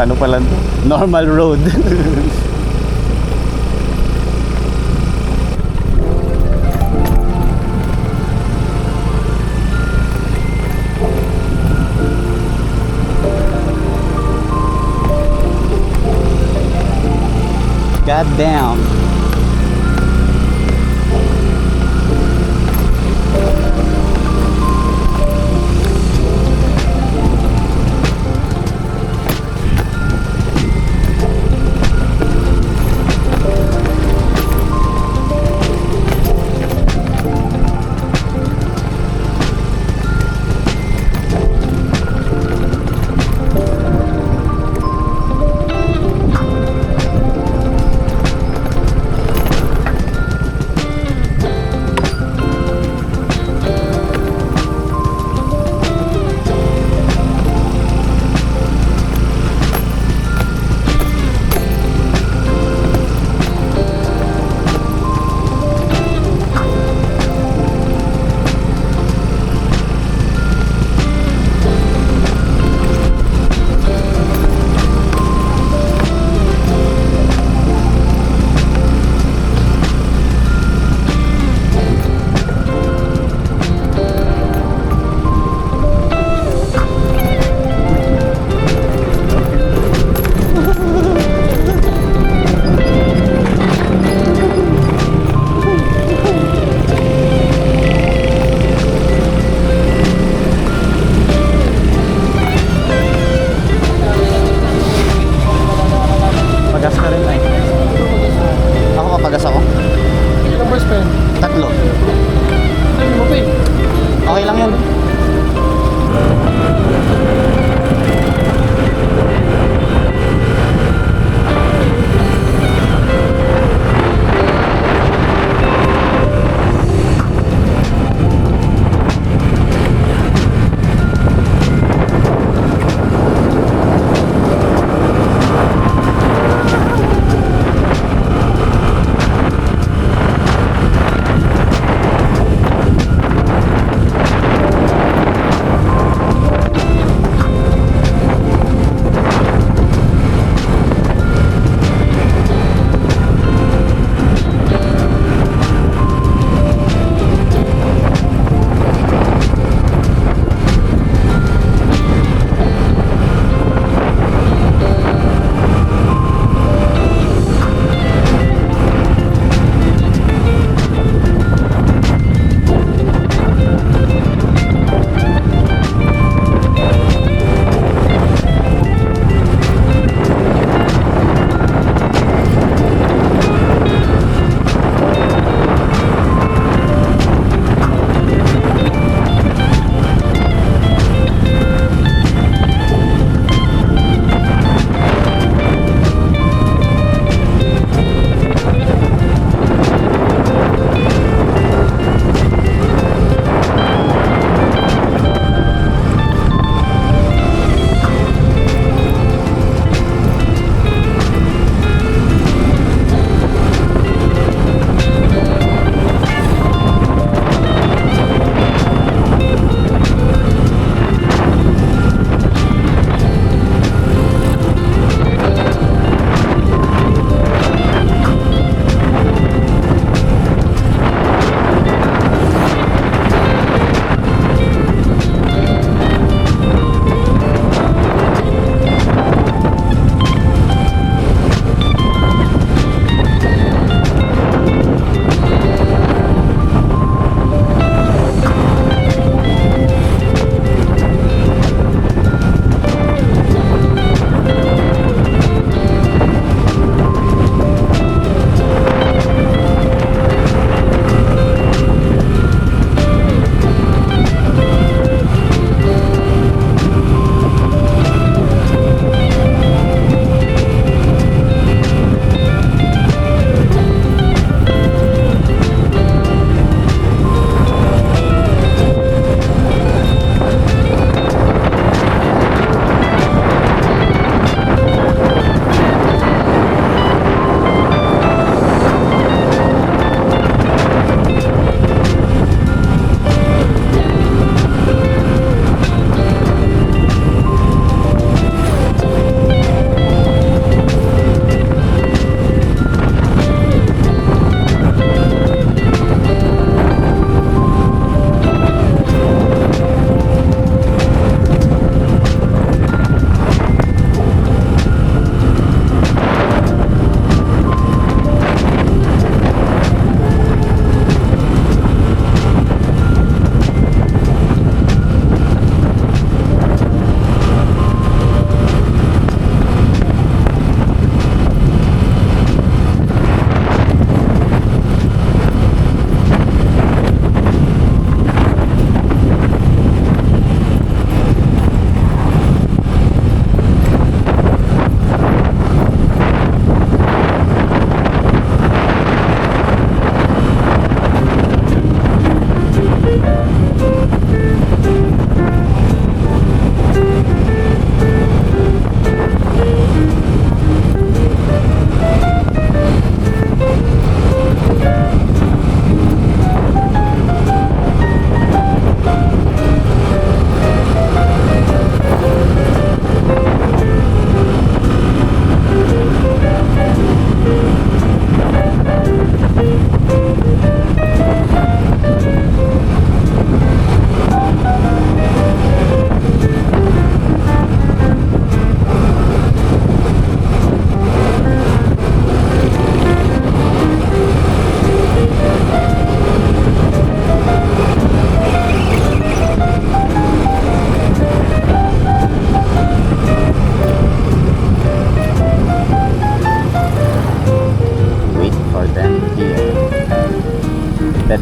Ano pala to? Normal road. God damn. Pagas ka rin ay. Ako papagas ako. Ilang bus pa yun? 3. Sabi mo pa eh. Okay lang yun.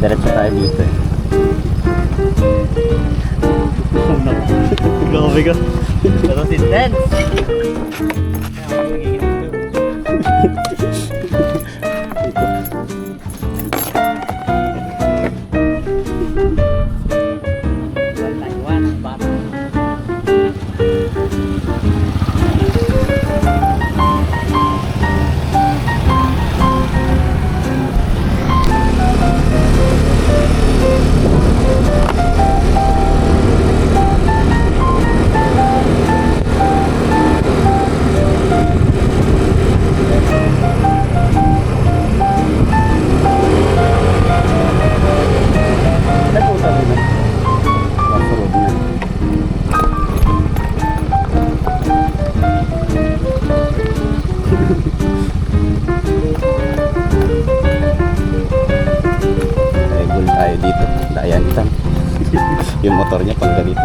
Diretso tayo dito eh. Grabe ka. Pero si Dance. Tayo dito, dayan kita. Yung motor niya pang ganito.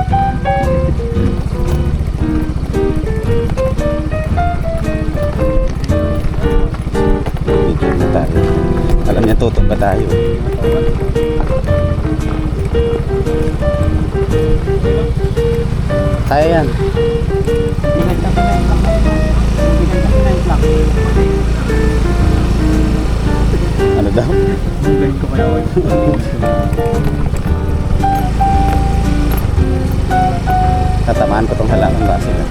Video na tayo. Alam niya tutok ba tayo? Kaya yan. Ano daw? Galing ko kaya. Tatamaan ko tong halaman base na.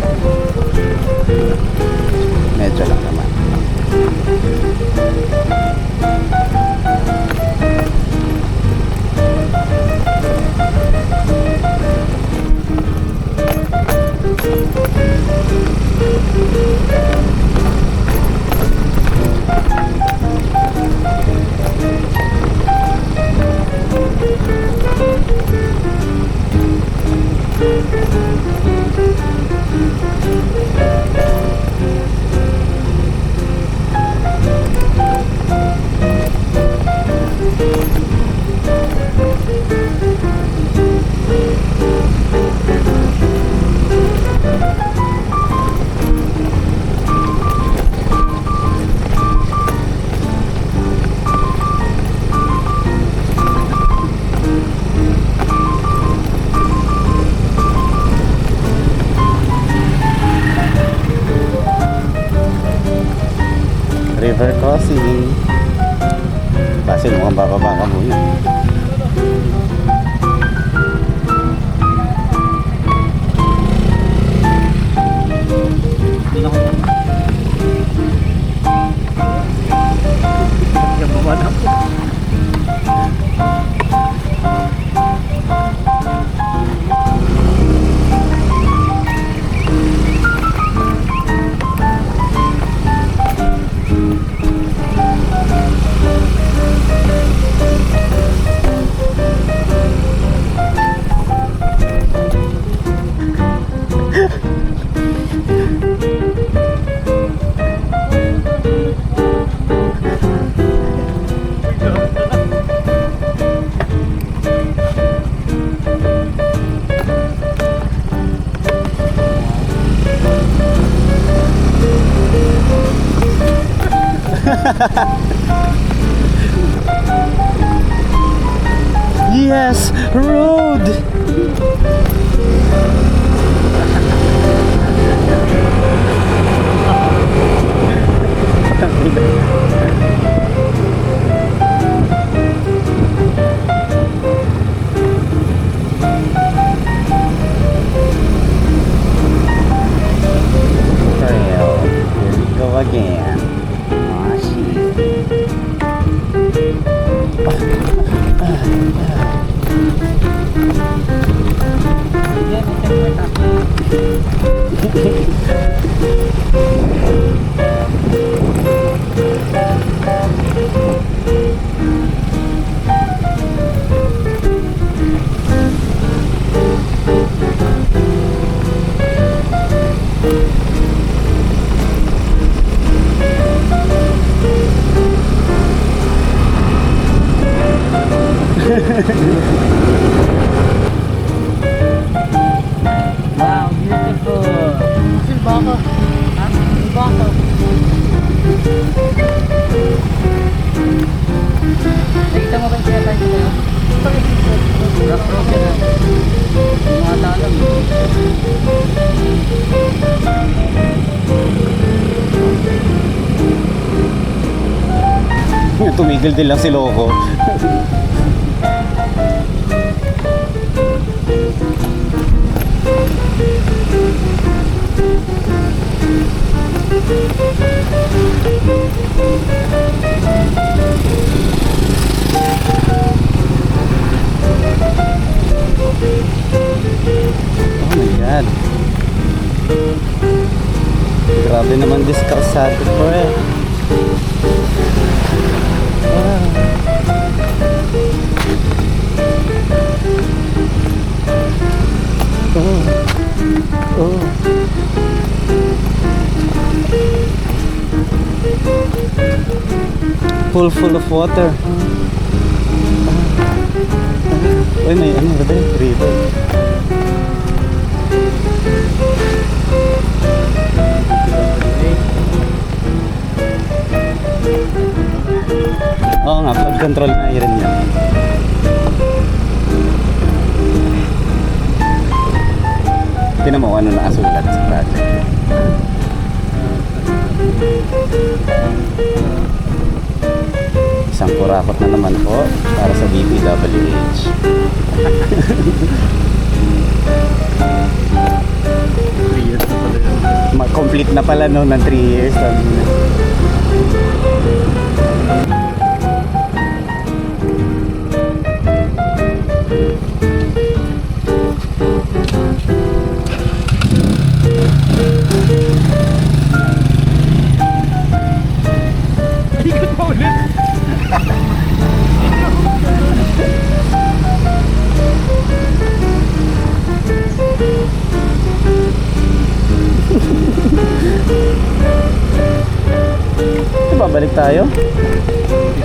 Medyo lang naman. River crossing. Basil, mukhang bababa ka muna. Yes, road. Trail. Here we go again. Aw, shit. Wow, beautiful. Silbaka. Ha? Silbaka. Nakita mo ba siya tayo? Rock road yan ah. Yung mga talang. Tumigil din lang si Loco. Oh my God. Grabe naman discoursado ko eh. Wow. Oh. Oh. Pool full of water. Uy, may ano ba tayo? River. Oo nga, flood control na rin yan. Tinan mo ano nakasulat sa project. Isang kurakot na naman po para sa DPWH. 3 years na pala yun. Complete na pala no ng 3 years. Sabi na. Ikot pa ulit. Babalik tayo?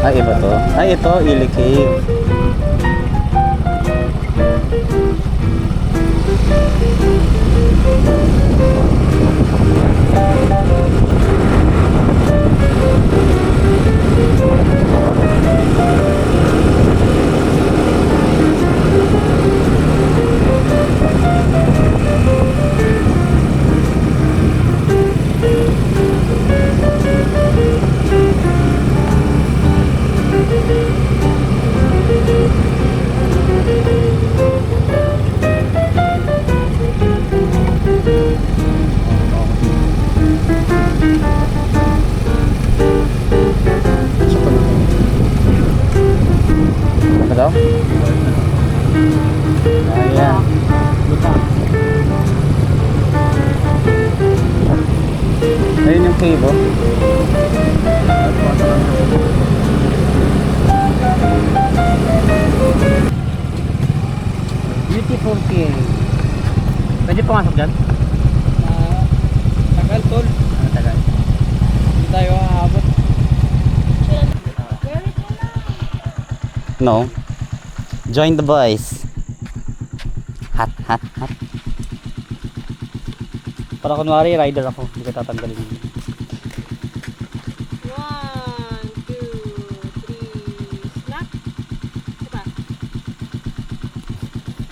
Ay, iba to. Ay, ito, Ili Cave. Ano daw? Ayan. Ayun yung cave, oh. Beautiful cave. Pwede pumasok dyan? Tagal tol. Ano tagal? Hindi tayo aabot. No. Join the boys. Hot, hot, hot. Para kunwari rider ako, hindi ka tatanggalin. 1, 2, 3, snap. Diba?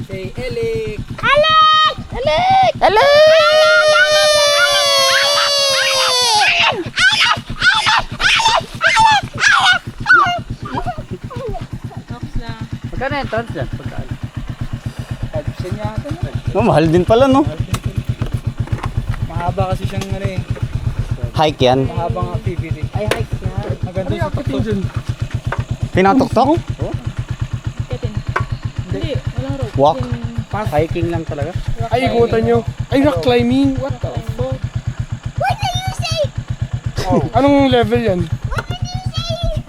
Say Elik. Alek! Alek! Tapos na. Magkano yung entrance dyan? Pagkaan? 5% yata na. Oh, mahal din pala, no? Mahaba kasi siyang ano eh. Hike yan. Mahabang activity. Ay, hike yan. Maganda sa tuktok. Tinatuktok? Ketin. Hindi, walang rope. Walk? Pass. Hiking lang talaga. Ay, ikutan nyo. Ay, rock climbing. What the? What do you say? Anong level yan? What do you say?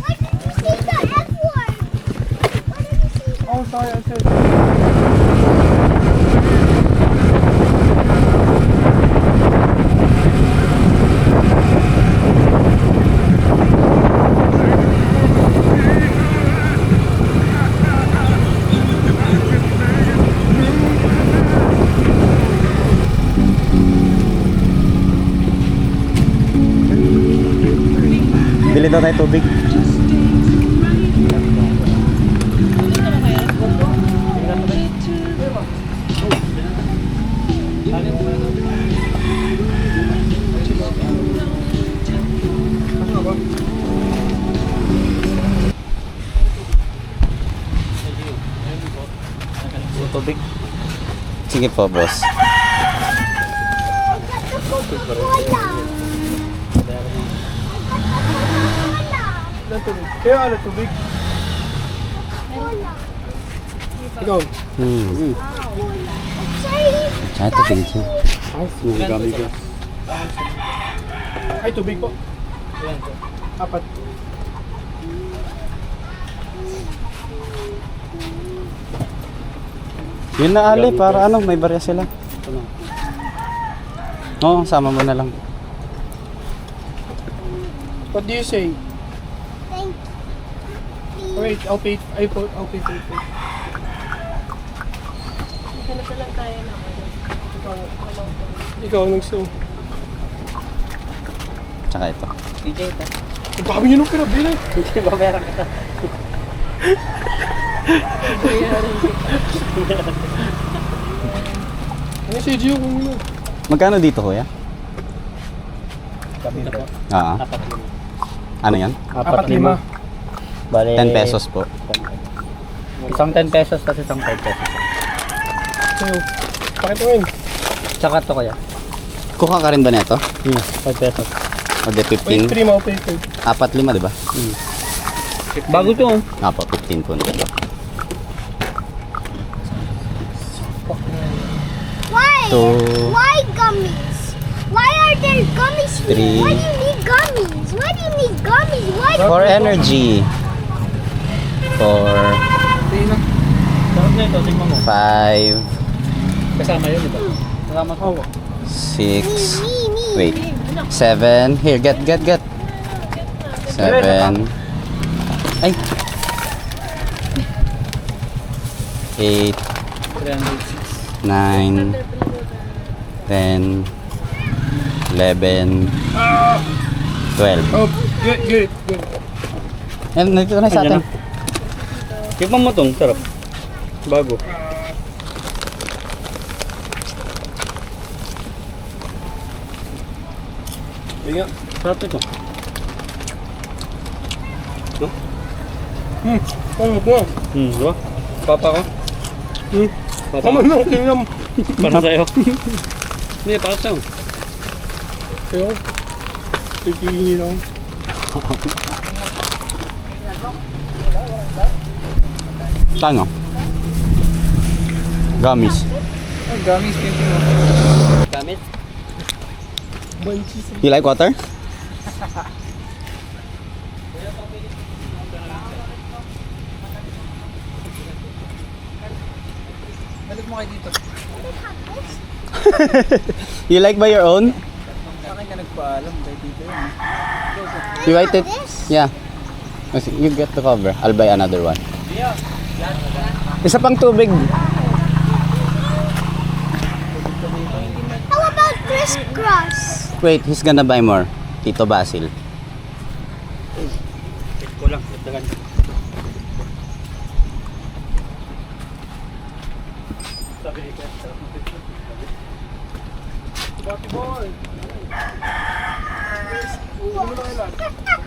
What do you say the F word? What do you say? Oh, sorry. I said. Bili daw tayo tubig. tubig. Sige po, boss. Wala. Ilan tubig? Kaya ano tubig? Wala. Ikaw. Sorry. Ay, tubig siya. Yung gamit ko. Ay, tubig po. Apat. Yun na, Ali, para ano, may barya sila. Oo, sama mo na lang. What do you say? Thank you. Wait, I'll pay for it. Hanap na lang tayo ng Ikaw, nagso. Tsaka ito. DJ ito. Ang dami nyo nung pinabili. Hindi, babayaran kita. Ano si Gio kung yun? Magkano dito, kuya? Kapit ako. Oo. 4-5. Ano yan? 4-5. Bale, 10 pesos po. Isang 10 pesos tapos isang 5 pesos. Sa'yo. Pakitungin. Tsaka ito kaya. Kuha ka rin ba nito? 5 pesos. O de Wait, 15? 3 mo, pay for it. 4-5, di ba? Bago ito. Apo, 15 po nito. Why? Two. Why gummies? Why are there gummies here? Three. Why do you need gummies? Why do you need gummies? Why? For energy. 4, Sarap na ito, tingnan mo. 5, Kasama yun, di ba? Kasama ko. 6, Me. wait, 7. Here, get. 7. Ay. 8, 9, 10, 11, 12. Oh, good. Yan, nandito na sa atin. Tignan mo itong, sarap. Bago. Tingnan. Sarap ito. Ano po? Di ba? Papa ko. Papa Tama ko. na, tingnan. Para sa'yo. Hindi, para sa'yo. Kaya, pipili lang. Paano? Gummies. Gamis, Gamit? You like water? Balik mo kayo dito. You like by your own? Sa akin ka nagpaalam, kayo dito yun. You write it? Yeah. You get the cover. I'll buy another one. Isa pang tubig. How about crisscross? Wait, he's gonna buy more. Tito Basil. Check ko lang, itagan. Sabi ni Kuya, sarap ng pizza. Boy.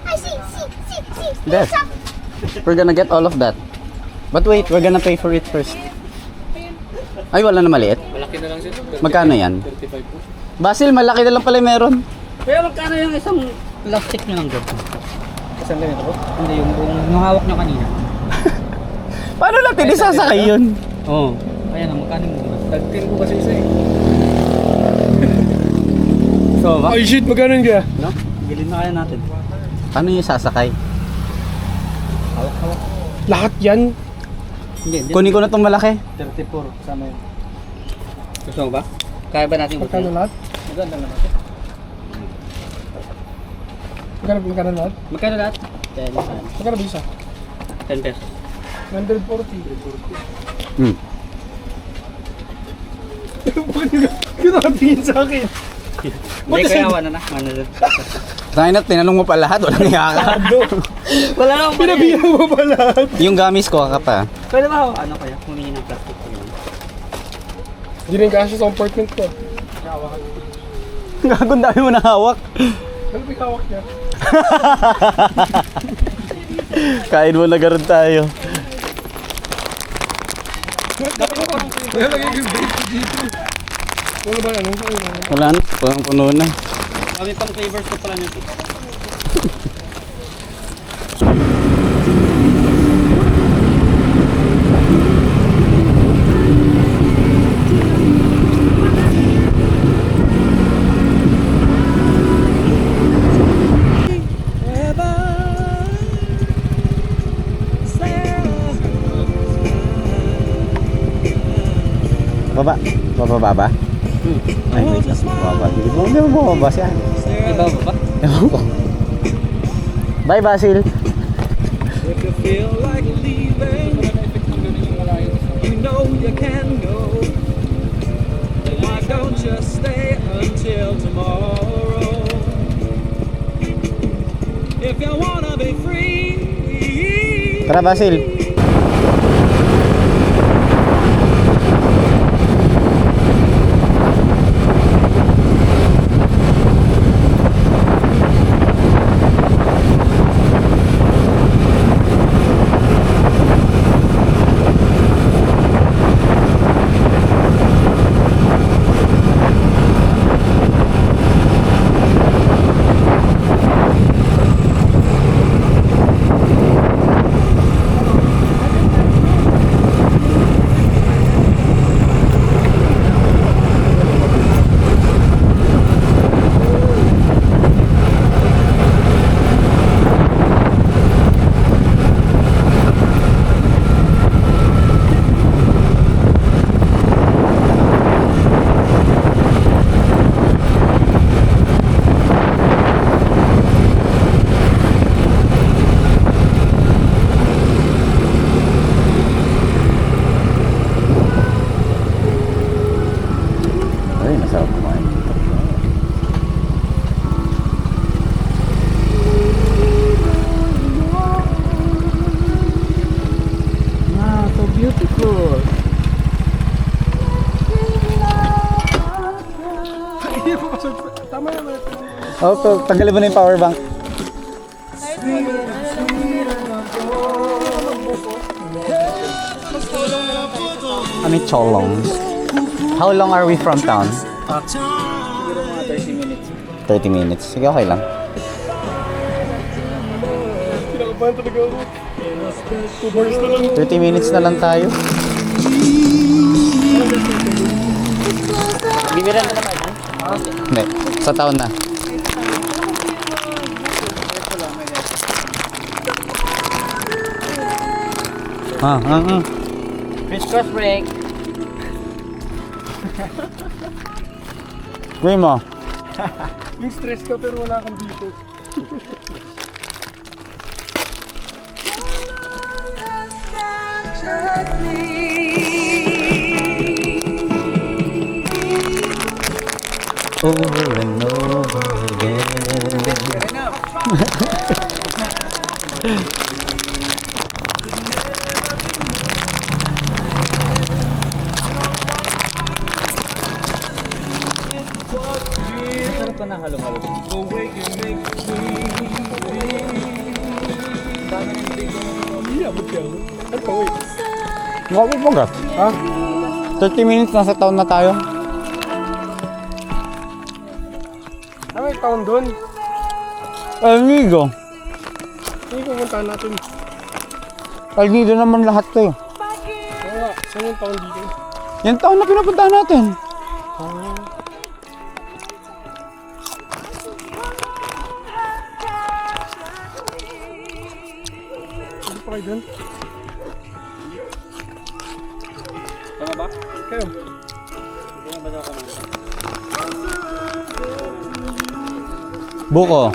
I see. There. We're gonna get all of that. But wait, we're gonna pay for it first. Ay, wala na maliit. Malaki na lang sila. Magkano yan? 35 po. Basil, malaki na lang pala yung meron. Kaya magkano yung isang plastic nyo lang dito? Isang ganito po? Hindi, yung hawak nyo kanina. Paano natin isasakay yun? Oo. Ayan na, magkano mo muna? Tagtin ko kasi isa eh. So, ba? Ay shit, magkano yun kaya? No? Gilid na kaya natin. Paano yung sasakay? Hawak. Lahat yan? Hindi. Kunin ko na itong malaki. 34, kasama yun. Gusto mo ba? Kaya ba natin Magkano lahat? Maganda naman ito. Magkano lahat? Magkano lahat? 10. Magkano ba isa? 10 pesos. 140. Hmm. Kinatingin sa akin. Hindi, kaya awa na na. Manalo. Tayo na, tinanong mo pa lahat. Walang hiya ka. Wala na akong Pinabihan mo ba lahat? Yung gamis ko ka pa. Pwede ba ako? Ano kaya? Humingi ng plastic ko yun. Hindi rin kasi sa apartment ko. Gagong dami mo na hawak. Ano ba yung hawak niya? Kain mo na garon tayo. Kaya lagay yung bait ko dito. Wala ba yan? Wala na, puno na. Kami pang flavors ko pala nito. Baba. Bababa ba? Ay, wait lang. Bababa. Hindi mo bumaba siya. Iba ba? Ewan ko. Bye, Basil. If you feel like leaving, you know you can go. Then why don't you stay until tomorrow? If you wanna be free. Tara, Basil. Ay, masarap kumain dito. Wow, so beautiful. Hindi ko pasok. Tama naman. Oh, tanggalin mo na yung power bank. Kami Cholong. How long are we from town? Siguro mga 30 minutes. 30 minutes. Sige, okay lang. Pinakabahan talaga ako. 2 bars na lang. 30 minutes na lang tayo. Bibiran na naman. Hindi, sa town na. Fish cross break. Gawin mo. Yung stress ka pero wala kang dito. Over and over again. Masarap pa na halo-halo. Hindi, abot ka. Ano pa, wait. Grabe mo gas. Ha? 30 minutes nasa town na tayo. Ano yung taon doon? Alnido. Hindi pupuntahan natin. Alnido naman lahat to. Oo nga, saan yung taon dito? Yung town na pinupuntahan natin. Hindi pa kayo doon? Tama ba? Kayo. Tama ba daw kami? Buko.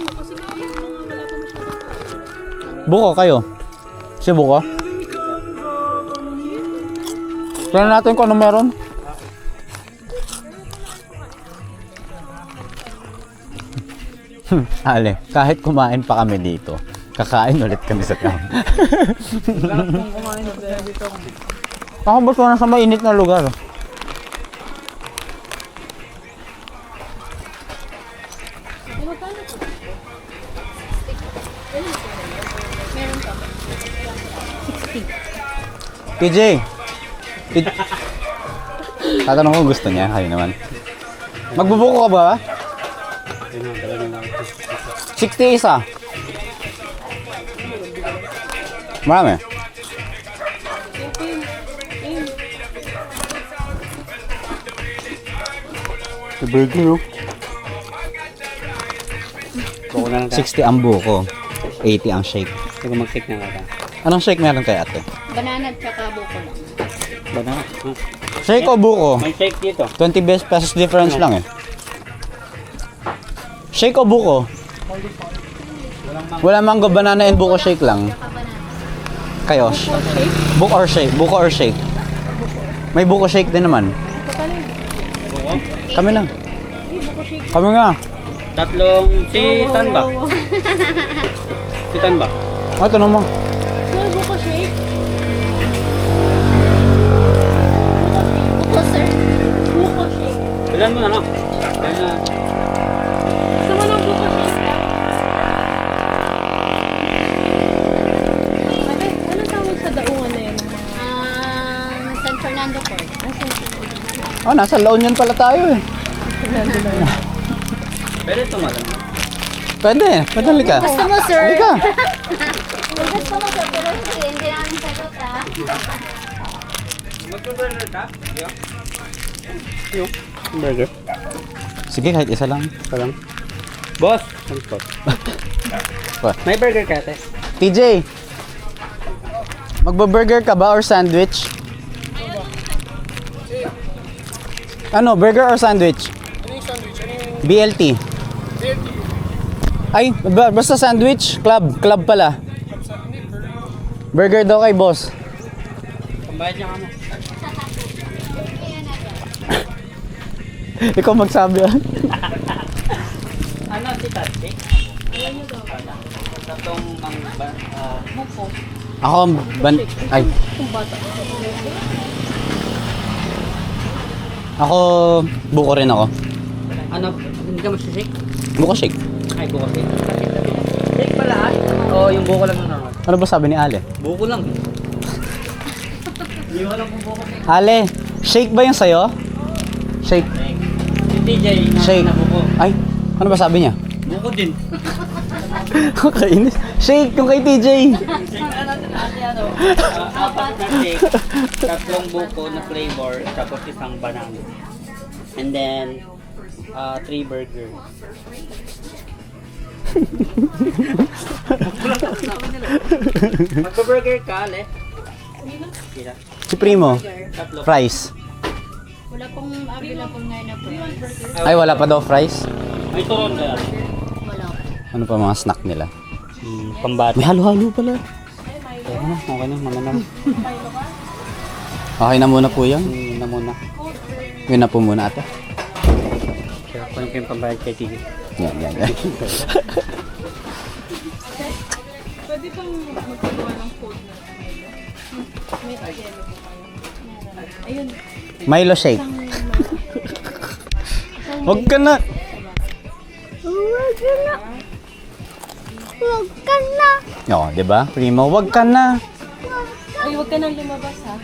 Buko kayo. Si Buko. Tignan natin kung ano meron. Ale, kahit kumain pa kami dito, kakain ulit kami sa town. Sarap kong kumain dito. Ako gusto na sa mainit na lugar. PJ, Tatanong ko gusto niya, kayo naman. Magbubuko ka ba? 60 isa. Marami. The burger, oh. Buko na lang ka. 60 ang buko. 80 ang shake. Sige, mag-shake na ka. Anong shake meron kay ate? Banana at saka buko lang. Banana. Shake o buko? May shake dito. 20 pesos difference lang eh. Shake o buko? Wala mango, banana and buko shake lang. Kayo? Buko or shake? Buko or shake? May buko shake din naman. Kami na. Kami nga. Tatlong si Tan ba? Si Tan ba? Ah, tanong mo. Sir, buko shake. Buko, sir. Buko shake. Bilan mo na no? Bilan na. Gusto mo ng buko shake ka? Anong tawag sa daungan na yan? San Fernando Port. San Fernando. Oh, nasa La Union pala tayo eh. Pwede tumalan. Pwede, pwede halika. Gusto mo, sir? Halika. Gusto mo sa pero hindi namin sagot ha. Mag-burger ka? Yung burger. Sige, kahit isa lang. Parang. Boss! Ang spot. What? May burger ka, te? TJ, magba-burger ka ba or sandwich? Ano, burger or sandwich? BLT. Ay, basta sandwich, club pala. Burger daw kay boss. Pambayad niya ka mo. Ikaw magsabi ah. Ano, si Tati? Tatong ang buko. Ako, ay. Ako, buko rin ako. Ano, hindi ka magsishake? Buko shake. Ay, buko shake. Shake pala ah? Oo, yung buko lang na normal. Ano ba sabi ni Ale? Buko lang. Hindi ko alam kung buko shake. Ale, shake ba yung sayo? Shake. Si TJ Shake. na buko. Ay, ano ba sabi niya? Buko din. Kainis. Shake yung kay TJ. Shake na natin ate ano. Apat na shake. Tatlong buko na flavor. Tapos isang banana. And then, 3 burger. Magpa-burger ka, Ale? Kira. Si Primo. Tatlo. Fries. Wala pong available ngayon na fries. Ay, wala pa daw fries. May turon ka. Wala. Ano pa mga snack nila? Pambata. May halo-halo pala. Okay na, mananam. Okay na muna po yan. Na muna. Yun na po muna ate. Kaya kunin ko yung pambayad kay Tigi. Yan. Pwede bang magpagawa ng code na may yellow po kayo? Ayun. Milo shake. Huwag ka na. Huwag ka na. Huwag ka na. Oo, di ba? Primo, huwag ka na. Ay, huwag ka nang lumabas ha.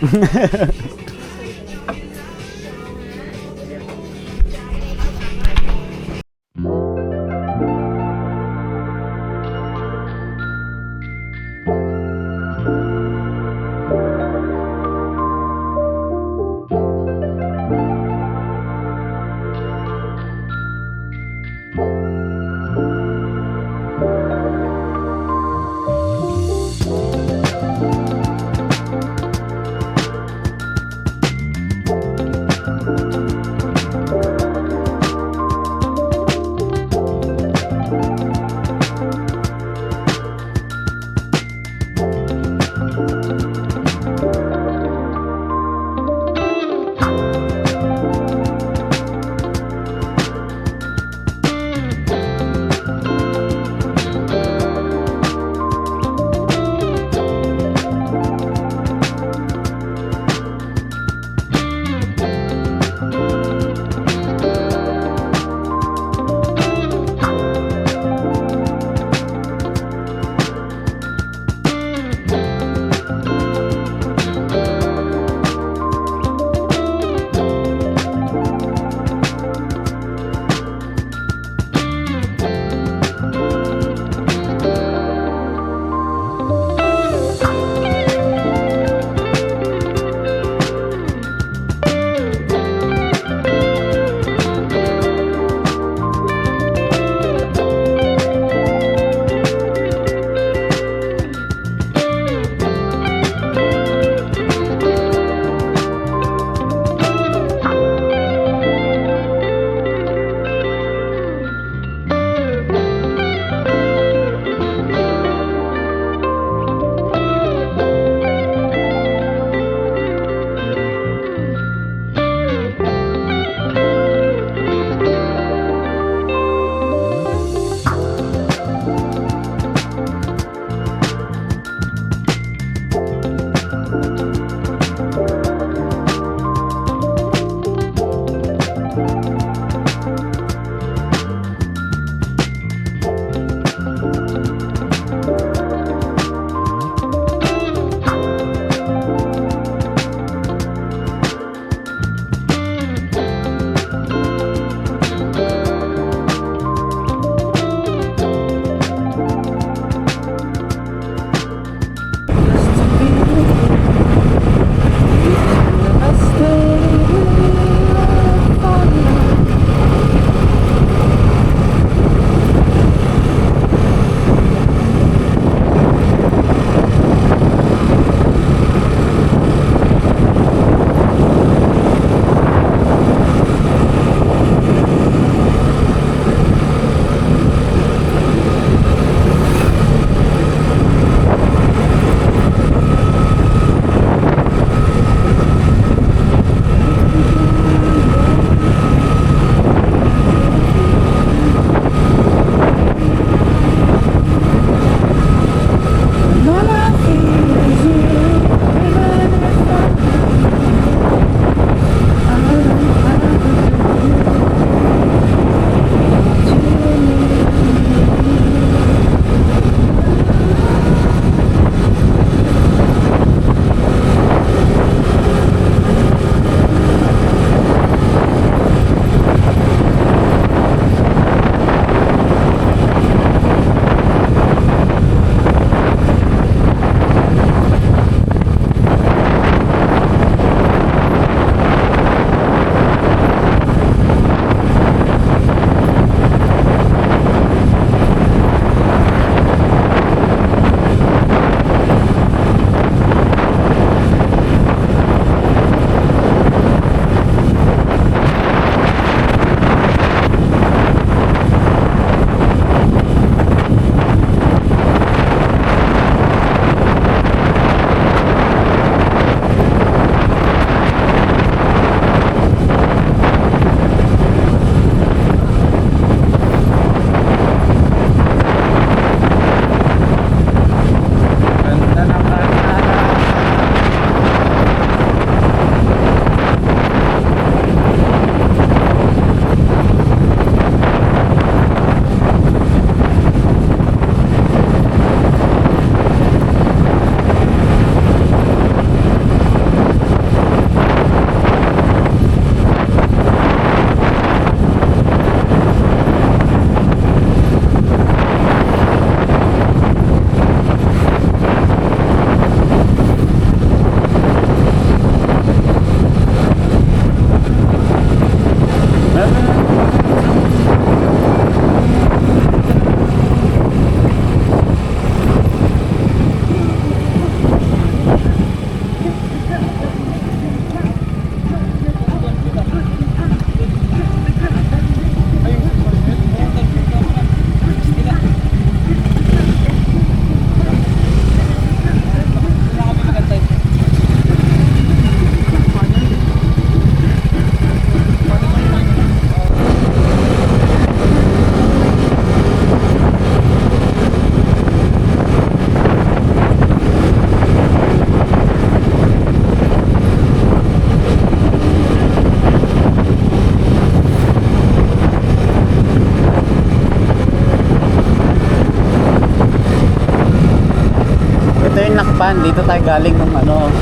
dito tayo galing ng ano,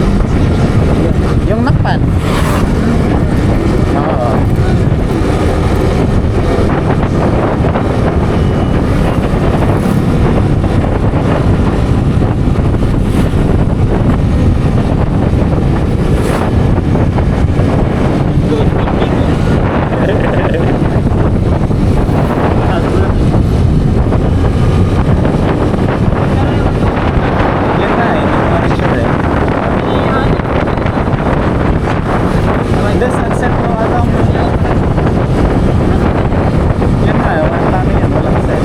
yung Nakpan. Oo. Yan na eh, hindi ko sure eh. Hindi, sunset mo alam. Yan na, walang tama yan, walang set.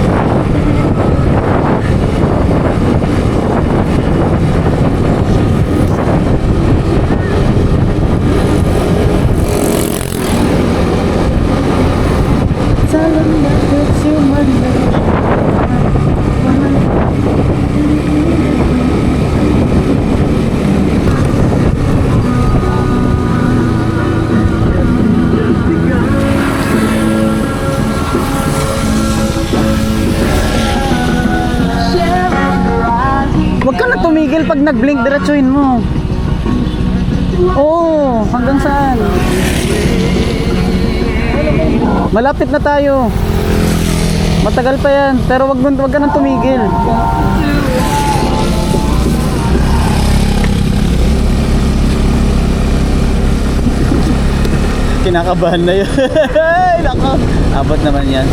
Huwag ka na tumigil pag nag-blink, diretsuhin mo. Oo, hanggang saan? Malapit na tayo. Matagal pa yan, pero wag ka nang tumigil. Kinakabahan na yun. Ay, nako. Abot naman yan.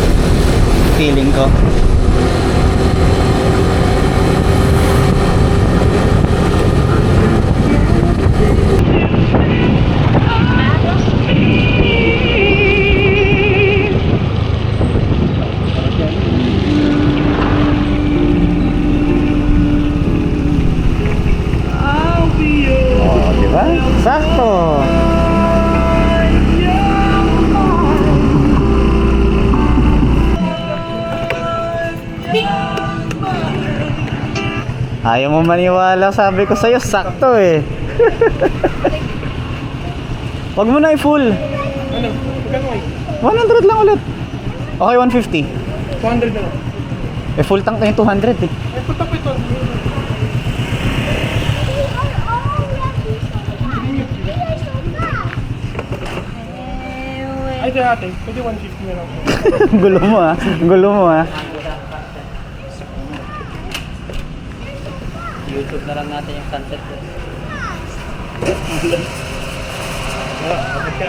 Feeling ko. Oh, di ba? Sakto. Ayaw mo maniwala, sabi ko sa'yo, sakto eh. Wag mo na i-full. Ano? Magkano ay? 100 lang ulit. Okay, 150. 200 na lang. Eh, full tank na yung 200 eh. Ay, puta pa ito. Ay, kaya ate, pwede 150 na lang. Gulo mo ah. Gulo mo ah. YouTube na lang natin yung sunset.